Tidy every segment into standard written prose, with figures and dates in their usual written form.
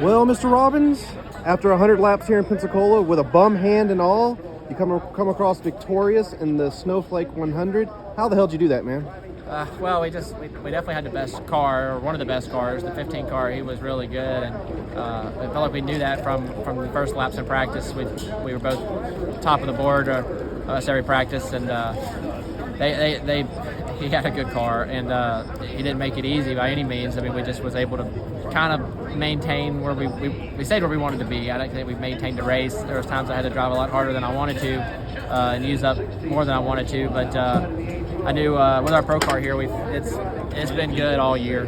Well, Mr. Robbins, after 100 laps here in Pensacola with a bum hand and all, you come across victorious in the Snowflake 100. How the hell did you do that, man? Well, we definitely had the best car, or one of the best cars, the 15 car. He was really good, and it felt like we knew that from the first laps in practice. We were both top of the board every practice, and he had a good car, and he didn't make it easy by any means. I mean, we just was able to kind of maintain where we stayed where we wanted to be. I don't think we maintained the race. There was times I had to drive a lot harder than I wanted to, and use up more than I wanted to, but I knew with our pro car here, it's been good all year.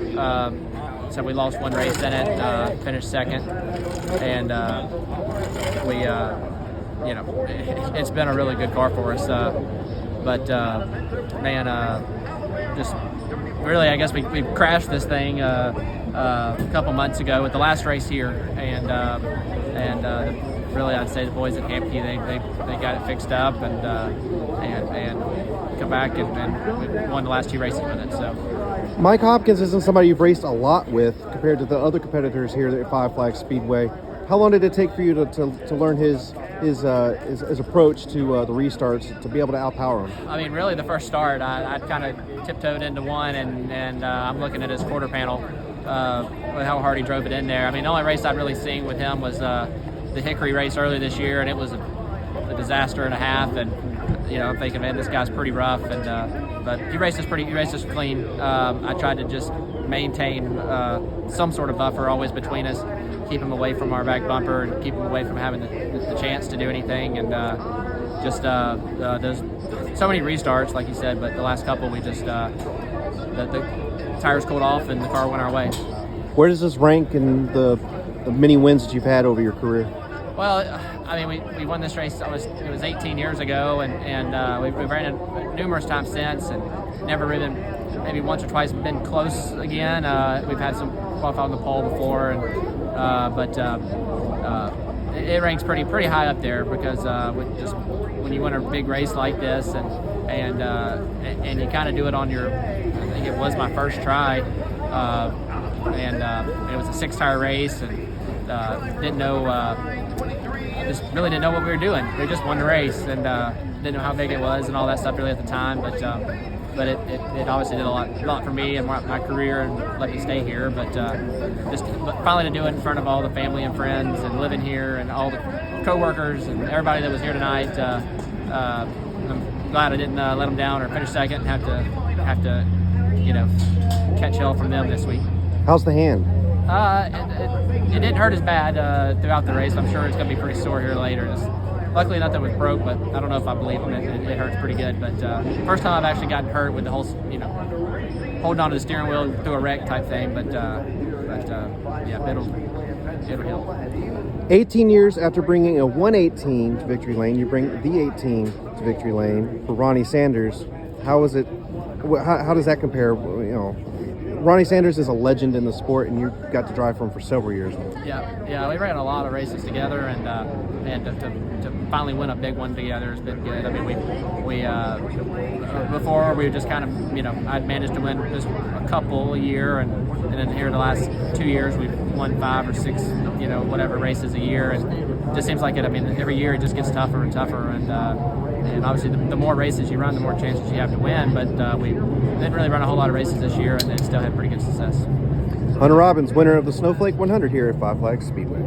So we lost one race in it, finished second, and it's been a really good car for us. Just really, I guess we crashed this thing a couple months ago with the last race here, and really, I'd say the boys at Hampkey, they got it fixed up and come back and we won the last two races with it. So Mike Hopkins isn't somebody you've raced a lot with compared to the other competitors here at Five Flags Speedway. How long did it take for you to learn his approach to the restarts to be able to outpower him? I mean, really, the first start, I kind of tiptoed into one, and I'm looking at his quarter panel with how hard he drove it in there. I mean, the only race I've really seen with him was the Hickory race earlier this year, and it was a disaster and a half. And I'm thinking, man, this guy's pretty rough. And but he raced us clean. I tried to just maintain some sort of buffer always between us, keep him away from our back bumper, and keep him away from having the chance to do anything. And there's so many restarts, like you said, but the last couple we just the tires cooled off and the car went our way. Where does this rank in the many wins that you've had over your career? Well, I mean, we won this race. It was 18 years ago, and we've ran it numerous times since, and never really been, maybe once or twice been close again. We've had some qualify on the pole before, and but it ranks pretty high up there because when you win a big race like this, and you kind of do it on your, I think it was my first try, and it was a 6-tire race, and didn't know. Just really didn't know what we were doing. We just won the race, and didn't know how big it was and all that stuff really at the time. But it obviously did a lot for me and my career and let me stay here. But finally to do it in front of all the family and friends and living here and all the coworkers and everybody that was here tonight, I'm glad I didn't let them down or finish second and have to catch hell from them this week. How's the hand? It didn't hurt as bad throughout the race. I'm sure it's going to be pretty sore here later. Luckily, nothing was broke, but I don't know if I believe him. It hurts pretty good. But first time I've actually gotten hurt with the whole, holding on to the steering wheel through a wreck type thing. But yeah, it'll heal. 18 years after bringing a 118 to victory lane, you bring the 18 to victory lane for Ronnie Sanders. How is it? How does that compare? Ronnie Sanders is a legend in the sport, and you got to drive for him for several years. Yeah, we ran a lot of races together, and to finally win a big one together has been good. I mean, we before we were just kind of, I'd managed to win just a couple a year, and then here the last 2 years we've won 5 or 6, whatever races a year, and it just seems like it. I mean, every year it just gets tougher and tougher, and obviously the more races you run, the more chances you have to win. But we didn't really run a whole lot of races this year, and still had pretty good success. Hunter Robbins, winner of the Snowflake 100 here at Five Flags Speedway.